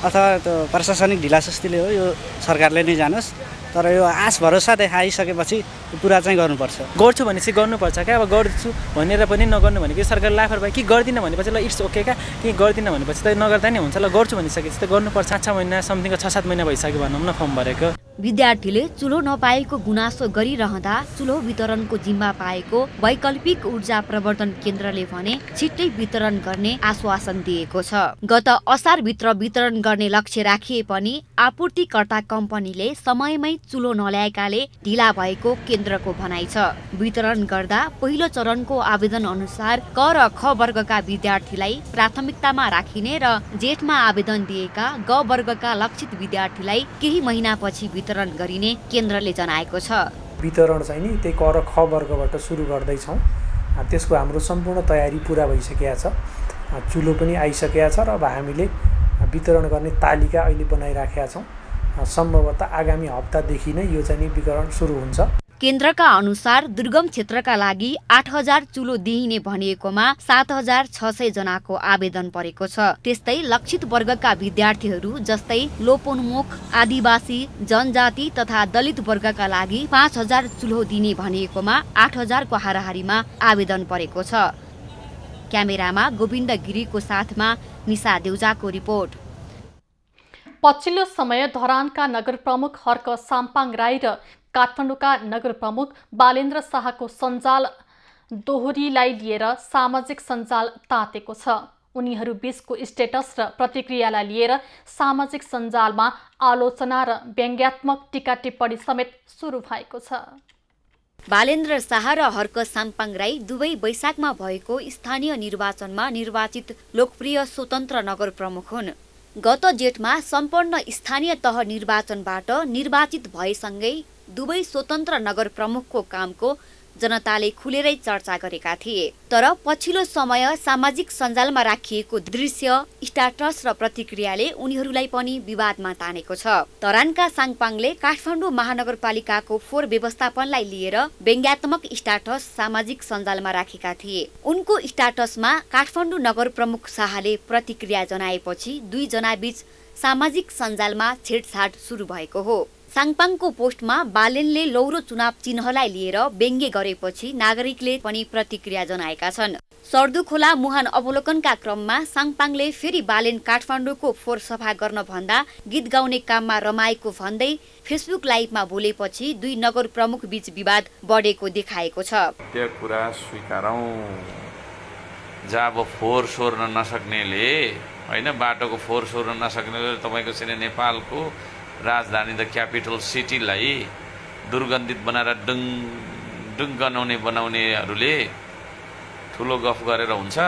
अथवा प्रशासनिक ढिलासुस्तीले हो, यो सरकारले नै जानोस्। तर यो आश भरोसा देखाइसकेपछि पुरा चाहिँ गर्नुपर्छ। गर्छु भने चाहिँ गर्नुपर्छ क्या। अब गर्छु भनेर पनि नगर्नु भनेको सरकारले लापरवाही कि गर्दिनँ भनेपछि ल इट्स ओके क्या, कि गर्दिनँ भनेपछि त नगर्दा नि हुन्छ। ल गर्छु भनिसकेपछि त गर्नुपर्छ। 6 महिना समथिङको 6-7 महिना भइसक्यो भनौँ न फर्म भरेको। विद्यार्थीले चुलो नपाएको गुनासो गरिरहँदा चुलो वितरणको जिम्मा पाएको वैकल्पिक ऊर्जा प्रवर्धन केन्द्रले भने छिट्टै वितरण गर्ने आश्वासन दिएको छ। गत असारभित्र वितरण गर्ने लक्ष्य राखिए पनि आपूर्तिकर्ता कम्पनीले समयमै चुलो नल्याएकाले ढिला भएको केन्द्रको भनाइ छ। वितरण गर्दा पहिलो चरणको आवेदन अनुसार क र ख वर्गका विद्यार्थीलाई प्राथमिकतामा राखिने र जेठमा आवेदन दिएका ग वर्गका लक्षित विद्यार्थीलाई केही महिनापछि वितरण गरिने केन्द्रले जनाएको छ। वितरण चाहिँ नि त्यही क र ख वर्गबाट सुरु गर्दैछौँ। त्यसको हाम्रो सम्पूर्ण तयारी पुरा भइसकेको छ। चुलो पनि आइसकेको छ र अब हामीले वितरण गर्ने तालिका अहिले बनाइराखेका छौँ। सम्भवतः आगामी हप्तादेखि नै यो चाहिँ वितरण सुरु हुन्छ। केन्द्रका अनुसार दुर्गम क्षेत्रका लागि 8000 चुलो दिइने भनिएकोमा 7600 जनाको आवेदन परेको छ। त्यस्तै लक्षित वर्गका विद्यार्थीहरू जस्तै लोपोन्मुख, आदिवासी, जनजाति तथा दलित वर्गका लागि 5000 चुलो दिने भनिएकोमा 8000 को हाराहारीमा आवेदन परेको छ। क्यामेरामा गोविन्द गिरीको साथमा निशा देउजाको रिपोर्ट। पछिल्लो समय धरानका नगर प्रमुख हर्क साम्पाङ राई र काठमाडौँका नगर प्रमुख बालेन्द्र शाहको सञ्जाल दोहोरीलाई लिएर सामाजिक सञ्जाल तातेको छ। उनीहरू बीचको स्टेटस र प्रतिक्रियालाई लिएर सामाजिक सञ्जालमा आलोचना र व्यङ्ग्यात्मक टीका टिप्पणी समेत सुरु भएको छ। बालेन्द्र शाह र हर्क साम्पाङ राई दुवै वैशाखमा भएको स्थानीय निर्वाचनमा निर्वाचित लोकप्रिय स्वतन्त्र नगर प्रमुख हुन्। गत जेठमा सम्पन्न स्थानीय तह निर्वाचनबाट निर्वाचित भएसँगै दुवै स्वतन्त्र नगर प्रमुखको कामको जनताले खुलेरै चर्चा गरेका थिए। तर पछिल्लो समय सामाजिक सञ्जालमा राखिएको दृश्य, स्ट्याटस र प्रतिक्रियाले उनीहरूलाई पनि विवादमा तानेको छ। तरानका साङपाङले काठमाडौँ महानगरपालिकाको फोहोर व्यवस्थापनलाई लिएर व्यङ्ग्यात्मक स्ट्याटस सामाजिक सञ्जालमा राखेका थिए। उनको स्ट्याटसमा काठमाडौँ नगर प्रमुख शाहले प्रतिक्रिया जनाएपछि दुई जना बीच सामाजिक सञ्जालमा छेडछाड सुरु भएको हो। साङपाङको पोस्टमा बालेनले लौरो चुनाव चिन्हलाई लिएर व्यङ्ग्य गरेपछि नागरिकले पनि प्रतिक्रिया जनाएका छन्। सर्दुखोला मुहान अवलोकनका क्रममा साङपाङले फेरि बालेन काठमाडौँको फोहोर सफा गर्न भन्दा गीत गाउने काममा रमाएको भन्दै फेसबुक लाइभमा बोलेपछि दुई नगर प्रमुख बीच विवाद बढेको देखाएको छ। त्यो कुरा स्वीकारौं, जहाँ अब फोहोर सोर्न नसक्नेले हैन, बाटोको फोहोर सोर्न नसक्नेले तपाईको चाहिँ नेपालको राजधानी द क्यापिटल सिटीलाई दुर्गन्धित बनाएर डुङ बनाउनेहरूले ठुलो गफ गरेर हुन्छ।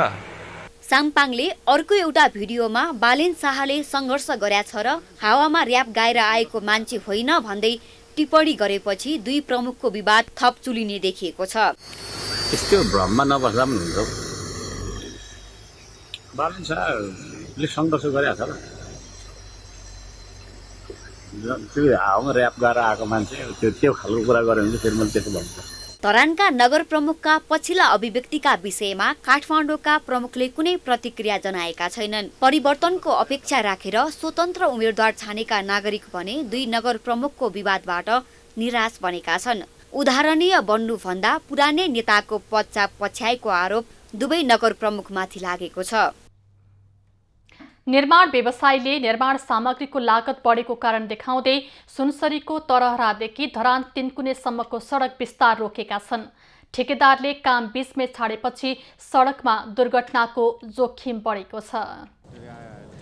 साङपाङले अर्को एउटा भिडियोमा बालेन शाहले सङ्घर्ष गरेछ र हावामा र्याप गाएर आएको मान्छे होइन भन्दै टिप्पणी गरेपछि दुई प्रमुखको विवाद थप चुलिने देखिएको छ। यस्तो भ्रममा नबस्दा पनि हुन्छ। बालेन शाहले सङ्घर्ष गरेछ र त्यो हावामा र्याप गाएर आएको मान्छे त्यो खालको कुरा गरे भने फेरि मैले त्यसो भन्छु। तरानका नगर प्रमुखका पछिल्ला अभिव्यक्तिका विषयमा काठमाडौँका प्रमुखले कुनै प्रतिक्रिया जनाएका छैनन्। परिवर्तनको अपेक्षा राखेर स्वतन्त्र उम्मेद्वार छानेका नागरिक भने दुई नगर प्रमुखको विवादबाट निराश बनेका छन्। उदाहरणीय बन्नु भन्दा पुरानै नेताको पदचाप पछ्याएको आरोप दुवै नगर प्रमुखमाथि लागेको छ। निर्माण व्यवसायीले निर्माण सामग्रीको लागत बढेको कारण देखाउँदै सुनसरीको तरहरादेखि धरान तिनकुनेसम्मको सडक विस्तार रोकेका छन्। ठेकेदारले काम बीचमै छाडेपछि सडकमा दुर्घटनाको जोखिम बढेको छ।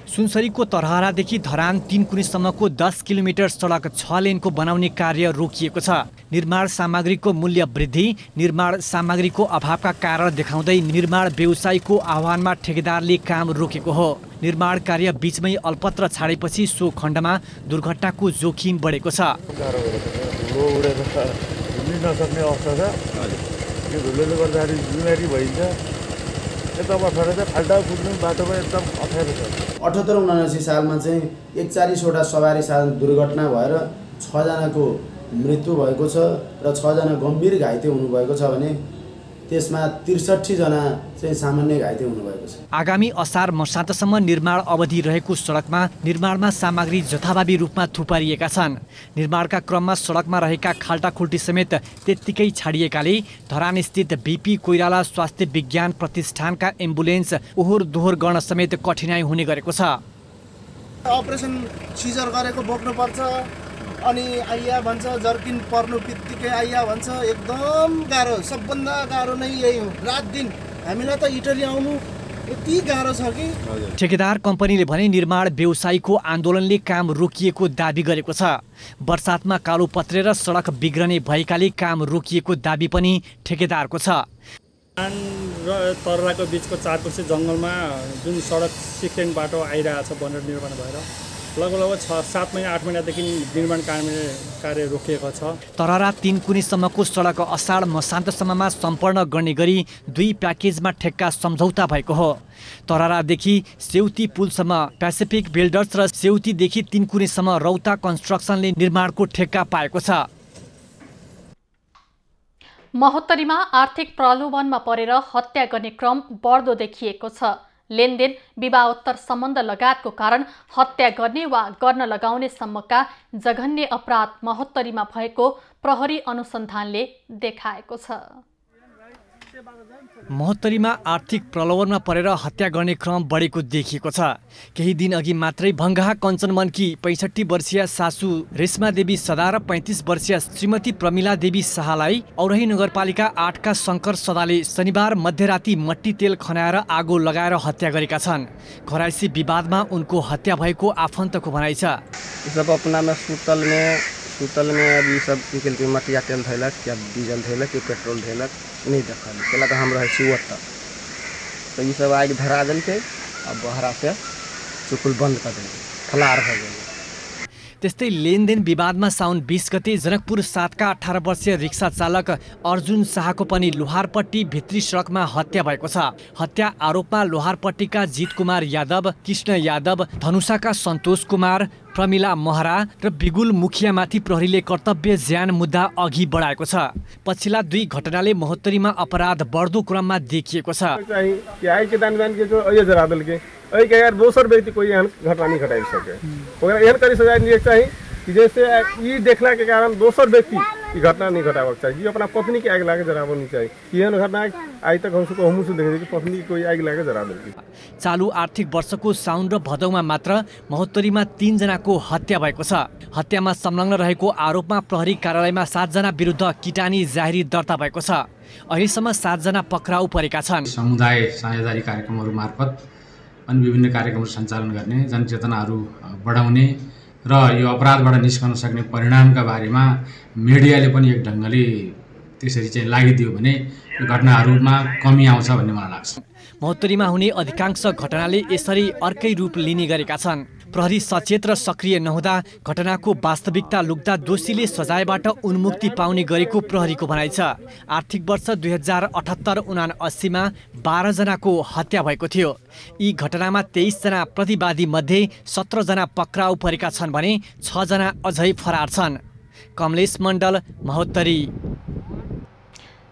सुनसरीको तरहरादेखि धरान तिनकुनेसम्मको 10 किलोमिटर सडक 6 लेनको बनाउने कार्य रोकिएको छ। निर्माण सामग्रीको मूल्य वृद्धि, निर्माण सामग्रीको अभावका कारण देखाउँदै निर्माण व्यवसायीको आह्वानमा ठेकेदारले काम रोकेको हो। निर्माण कार्य बीचमै अल्पत्र छाडेपछि सो खण्डमा दुर्घटनाको जोखिम बढेको छ। नसक्ने अवस्था छ, यो धुलोले गर्दाखेरि बिमारी भइन्छ। यता बसेर चाहिँ खाल्टा कुद्नु बाटोमा एकदम अप्ठ्यारो छ। 78-79 सालमा चाहिँ 41वटा सवारी साधन दुर्घटना भएर 6 जनाको मृत्यु भएको छ र 6 जना गम्भीर घाइते हुनुभएको छ भने त्यसमा 63 जना चाहिँ सामान्य घाइते हुनुभएको छ। आगामी असार मसान्तसम्म निर्माण अवधि रहेको सडकमा निर्माणमा सामग्री जथाभावी रूपमा थुपारिएका छन्। निर्माणका क्रममा सडकमा रहेका खाल्टाखुल्टी समेत त्यत्तिकै छाडिएकाले धरान स्थित बीपी कोइराला स्वास्थ्य विज्ञान प्रतिष्ठानका एम्बुलेन्स ओहोर दोहोर गर्न समेत कठिनाई हुने गरेको छ। अपरेसन सिजर गरेको बोक्नुपर्छ, अनि आइया भन्छ, जर्किन पर्नु बित्तिकै आइया भन्छ। एकदम गाह्रो, सबभन्दा गाह्रो नै यही हो। रात दिन हामीलाई त इटली आउनु यति गाह्रो छ कि। ठेकेदार कम्पनीले भने निर्माण व्यवसायीको आन्दोलनले काम रोकिएको दाबी गरेको छ। बर्सातमा कालो पत्रेर सडक बिग्रने भएकाले काम रोकिएको दाबी पनि ठेकेदारको छ। र तरराको बिचको 4 कुर्सी जङ्गलमा जुन सडक सिक्रेन बाटो आइरहेछ बनेर निर्माण भएर लगभग 7 महिना 8 महिनादेखि निर्माण कार्य रोकिएको छ। तररा तिनकुनेसम्मको सडक असाढ मसान्तसम्ममा सम्पन्न गर्ने गरी 2 प्याकेजमा ठेक्का सम्झौता भएको हो। तररादेखि सेउती पुलसम्म पेसिफिक बिल्डर्स र सेउतीदेखि तिनकुनेसम्म रौता कन्स्ट्रक्सनले निर्माणको ठेक्का पाएको छ। महोत्तरीमा आर्थिक प्रलोभनमा परेर हत्या गर्ने क्रम बढ्दो देखिएको छ। लेनदेन, विवाहोत्तर सम्बन्ध लगायतको कारण हत्या गर्ने वा गर्न लगाउने सम्मका जघन्य अपराध महोत्तरीमा भएको प्रहरी अनुसन्धानले देखाएको छ। महोत्तरीमा आर्थिक प्रलोभनमा परेर हत्या गर्ने क्रम बढेको देखिएको छ। केही दिन अघि मात्रै भङ्गाहा कञ्चनमनकी 65 वर्षीय सासू रेशमा देवी सदा र 35 वर्षीय श्रीमती प्रमिला देवी शाहलाई औरही नगरपालिका 8 का शङ्कर सदाले शनिबार मध्यराती मट्टी तेल खनाएर आगो लगाएर हत्या गरेका छन्। घराइसी विवादमा उनको हत्या भएको आफन्तको भनाइ छ। सब अपना में सुतल में अभी सब निकल के मटिया तेल धैलक, क्या डीजल धैलक, क्या पेट्रोल धैलक, नहीं देखल पहला तो हम रहे छी तो ये सब आग धरा दिल के अब बहरा से चुकुल बंद कर देंगे, फलार हो गए। त्यस्तै लेनदेन विवादमा साउन 20 गते जनकपुर 7 का 18 वर्षीय रिक्सा चालक अर्जुन शाहको पनि लोहारपट्टी भित्री सडकमा हत्या भएको छ। हत्या आरोपमा लोहारपट्टीका जित कुमार यादव, कृष्ण यादव, धनुषाका सन्तोष कुमार, प्रमिला महरा र बिगुल मुखियामाथि प्रहरीले कर्तव्य ज्यान मुद्दा अघि बढाएको छ। पछिल्ला 2 घटनाले महोत्तरीमा अपराध बढ्दो क्रममा देखिएको छ। यार दोसर व्यक्ति कोई एहन घटना नहीं घटाई सके, एहन करी सजा दिए चाहिए कि जैसे ये देखला के कारण दोसर व्यक्ति ये घटना नहीं घटाबक चाहिए। अपना पत्नी के आग लाके जराबो नहीं चाहिए। एहन घटना आज तक हम देखे कि पत्नी की कोई आग लाके जरा देगी। चालू आर्थिक वर्षको साउन र भदौमा मात्र महोत्तरीमा 3 जनाको हत्या भएको छ। हत्यामा संलग्न रहेको आरोपमा प्रहरी कार्यालयमा 7 जना विरुद्ध किटानी जाहेरी दर्ता भएको छ। अहिलेसम्म 7 जना पक्राउ परेका छन्। समुदाय साझेदारी कार्यक्रमहरू मार्फत अनि विभिन्न कार्यक्रमहरू सञ्चालन गर्ने, जनचेतनाहरू बढाउने र यो अपराधबाट निस्कन सक्ने परिणामका बारेमा मिडियाले पनि एक ढङ्गले त्यसरी चाहिँ लागिदियो भने यो घटनाहरूमा कमी आउँछ भन्ने मलाई लाग्छ। महोत्तरीमा हुने अधिकांश घटनाले यसरी अर्कै रूप लिने गरेका छन्। प्रहरी सचेत र सक्रिय नहुँदा घटनाको वास्तविकता लुक्दा दोषीले सजायबाट उन्मुक्ति पाउने गरेको प्रहरीको भनाइ छ। आर्थिक वर्ष 2078-79 मा 12 जनाको हत्या भएको थियो। यी घटनामा 23 जना प्रतिवादी मध्ये 17 जना पक्राउ परेका छन् भने 6 जना अझै फरार छन्। कमलेश मण्डल, महोत्तरी।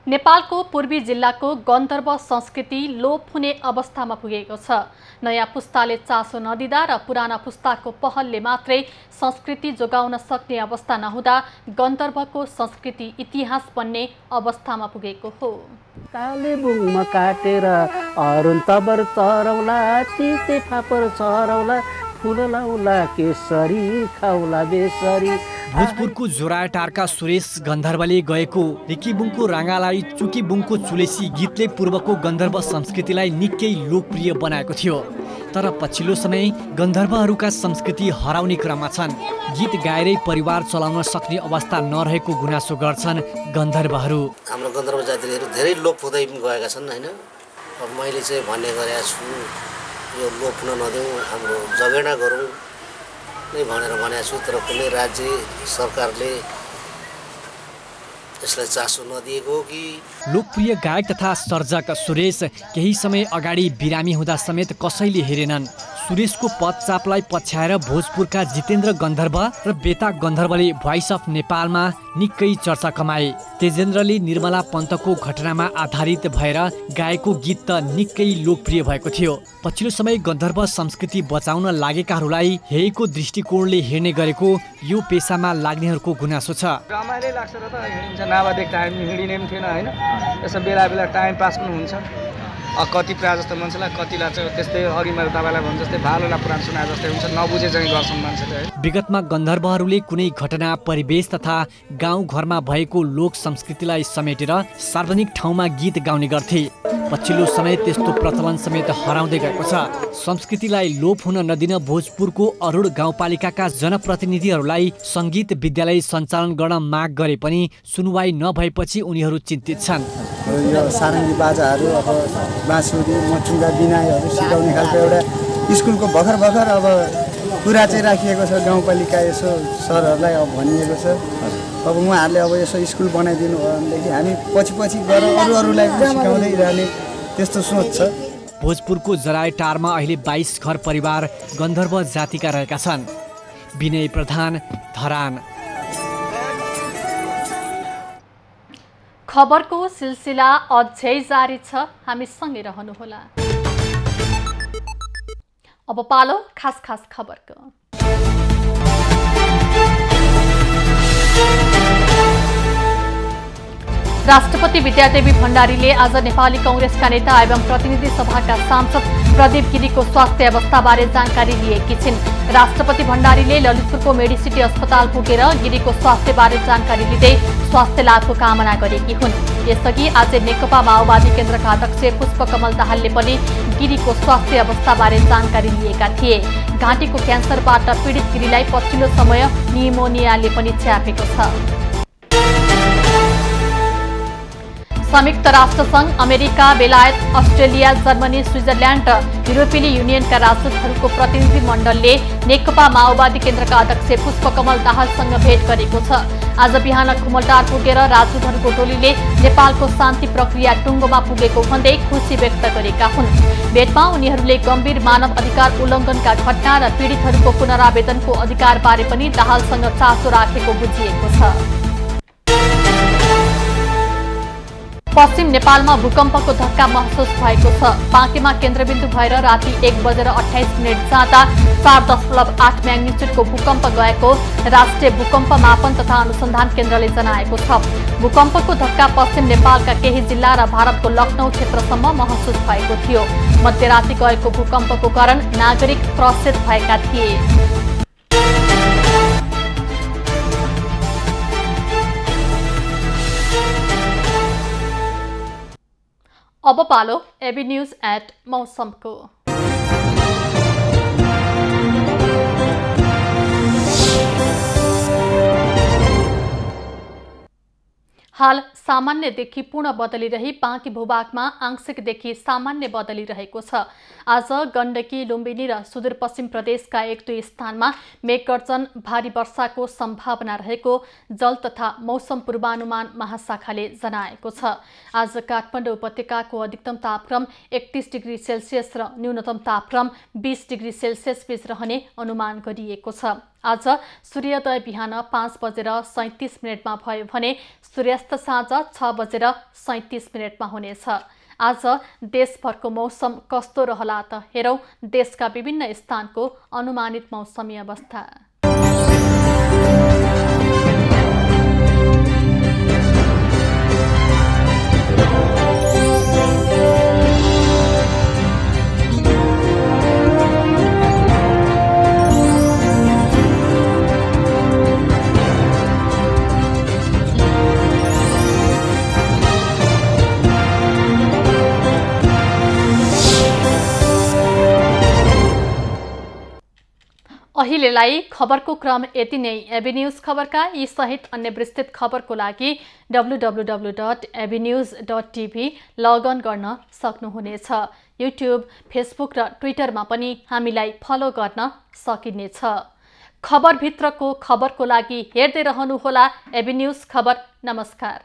नेपालको पूर्वी जिल्लाको गन्धर्व संस्कृति लोप हुने अवस्थामा पुगेको छ। नयाँ पुस्ताले चासो नदिँदा र पुराना पुस्ताको पहलले मात्रै संस्कृति जोगाउन सक्ने अवस्था नहुँदा गन्धर्वको संस्कृति इतिहास बन्ने अवस्थामा पुगेको हो। कालेबुङमा काटेर अरुण तबर चरौला, चिते फापर चरौला, फुल लाउला केसरी खाउला बेसरी। भोजपुरको जोराटारका सुरेश गन्धर्वले गएको रिकीबुङको राँगालाई चुकीबुङको चुलेसी गीतले पूर्वको गन्धर्व संस्कृतिलाई निकै लोकप्रिय बनाएको थियो। तर पछिल्लो समय गन्धर्वहरूका संस्कृति हराउने क्रममा छन्। गीत गाएरै परिवार चलाउन सक्ने अवस्था नरहेको गुनासो गर्छन् गन्धर्वहरू। हाम्रो गन्धर्व जातिहरू धेरै लोप हुँदै गएका छन् हैन। अब मैले चाहिँ भन्ने गरेको छु यो लोप हुन नदेऊ, हाम्रो जगेर्ना गरौँ नै भनेर भनेको छु। तर कुनै राज्य सरकारले यसलाई चासो नदिएको कि। लोकप्रिय गायक तथा सर्जक सुरेश केही समय अगाडि बिरामी हुँदा समेत कसैले हेरेनन्। सुरेशको पदचापलाई पछ्याएर भोजपुरका जितेन्द्र गन्धर्व र बेता गन्धर्वले भोइस अफ नेपालमा निकै चर्चा कमाए। तेजेन्द्रले निर्मला पन्तको घटनामा आधारित भएर गाएको गीत त निकै लोकप्रिय भएको थियो। पछिल्लो समय गन्धर्व संस्कृति बचाउन लागेकाहरूलाई हेरेको दृष्टिकोणले हेर्ने गरेको यो पेसामा लाग्नेहरूको गुनासो छ। रमाइलो लाग्छ र त हिँडिन्छ, नभएदेखि टाइम हिँडिने पनि थिएन होइन। यसो बेला बेला टाइम पास पनि हुन्छ। कति प्रायः जस्तो मान्छेलाई कतिलाई चाहिँ त्यस्तै अघि मैले तपाईँलाई भने जस्तै भालोलाई पुराण सुनाए जस्तै हुन्छ, नबुझे चाहिँ गर्छन् मान्छेले। विगतमा गन्धर्वहरूले कुनै घटना, परिवेश तथा गाउँघरमा भएको लोक संस्कृतिलाई समेटेर सार्वजनिक ठाउँमा गीत गाउने गर्थे। पछिल्लो समय त्यस्तो प्रचलन समेत हराउँदै गएको छ। संस्कृतिलाई लोप हुन नदिन भोजपुरको अरूढ गाउँपालिकाका जनप्रतिनिधिहरूलाई सङ्गीत विद्यालय सञ्चालन गर्न माग गरे पनि सुनवाई नभएपछि उनीहरू चिन्तित छन्। यो सारङ्गी बाजाहरू, अब बाँसुरी, मचुङ्गा, बिनाइहरू सिकाउने खालको एउटा स्कुलको भर्खर अब कुरा चाहिँ राखिएको छ। गाउँपालिका यसो सरहरूलाई अब भनिएको छ अब उहाँहरूले अब यसो स्कुल बनाइदिनु भयो भनेदेखि हामी पछि गएर अरूलाई सिकाउँदै रहने त्यस्तो सोच छ। भोजपुरको जरायटारमा अहिले 22 घर परिवार गन्धर्व जातिका रहेका छन्। विनय प्रधान, धरान। खबरको सिलसिला अझै जारी छ, हामी सँगै रहनुहोला। अब पालो खास खबरको। राष्ट्रपति विद्यादेवी भण्डारीले आज नेपाली कांग्रेसका नेता एवं प्रतिनिधि सभाका सांसद प्रदीप गिरीको स्वास्थ्य अवस्थाबारे जानकारी लिएकी छिन्। राष्ट्रपति भण्डारीले ललितपुरको मेडिसिटी अस्पताल पुगेर गिरीको स्वास्थ्यबारे जानकारी लिँदै स्वास्थ्य लाभको कामना गरेकी हुन्। यसअघि आज नेकपा माओवादी केन्द्रका अध्यक्ष पुष्पकमल दाहालले पनि गिरीको स्वास्थ्य अवस्थाबारे जानकारी लिएका थिए। घाँटीको क्यान्सरबाट पीडित गिरीलाई पछिल्लो समय निमोनियाले पनि च्यापेको छ। संयुक्त राष्ट्र संघ, अमेरिका, बेलायत, अस्ट्रेलिया, जर्मनी, स्विजरल्याण्ड र युरोपेली युनियनका राजदूतहरूको प्रतिनिधि मण्डलले नेकपा माओवादी केन्द्रका अध्यक्ष पुष्पकमल दाहालसँग भेट गरेको छ। आज बिहान खुमलटार पुगेर राजदूतहरूको टोलीले नेपालको शान्ति प्रक्रिया टुङ्गोमा पुगेको भन्दै खुसी व्यक्त गरेका हुन्। भेटमा उनीहरूले गम्भीर मानव अधिकार उल्लङ्घनका घटना र पीडितहरूको पुनरावेदनको अधिकारबारे पनि दाहालसँग चासो राखेको बुझिएको छ। पश्चिम नेपालमा भूकम्पको धक्का महसुस भएको छ। बाँकेमा केन्द्रबिन्दु भएर राति 1:28 जाँदा 4.8 म्याग्निच्युडको भूकम्प गएको राष्ट्रिय भूकम्प मापन तथा अनुसन्धान केन्द्रले जनाएको छ। भूकम्पको धक्का पश्चिम नेपालका केही जिल्ला र भारतको लखनऊ क्षेत्रसम्म महसुस भएको थियो। मध्यराति गएको भूकम्पको कारण नागरिक त्रसित भएका थिए। अब पालो एबी न्यूज एट मौसमको। हाल सामान्यदेखि पूर्ण बदलिरही बाँकी भूभागमा आंशिकदेखि सामान्य बदलिरहेको छ। आज गण्डकी, लुम्बिनी र सुदूरपश्चिम प्रदेशका 1-2 स्थानमा मेघगर्जन, भारी वर्षाको सम्भावना रहेको जल तथा मौसम पूर्वानुमान महाशाखाले जनाएको छ। आज काठमाडौँ उपत्यकाको अधिकतम तापक्रम 31 डिग्री सेल्सियस र न्यूनतम तापक्रम 20 डिग्री सेल्सियस बीच रहने अनुमान गरिएको छ। आज सूर्योदय बिहान 5:37 भयो भने सूर्यास्त साँझ 6:37 हुनेछ। आज देशभरको मौसम कस्तो रहला त हेरौं देशका विभिन्न स्थानको अनुमानित मौसमी अवस्था। अहिलेलाई खबरको क्रम यति नै। एबी न्यूज खबरका यी सहित अन्य विस्तृत खबरको लागि www.abnews.tv लगअन गर्न सक्नुहुनेछ। युट्युब, फेसबुक र ट्विटरमा पनि हामीलाई फलो गर्न सकिनेछ। खबरभित्रको खबरको लागि हेर्दै रहनुहोला एबी न्यूज खबर। नमस्कार।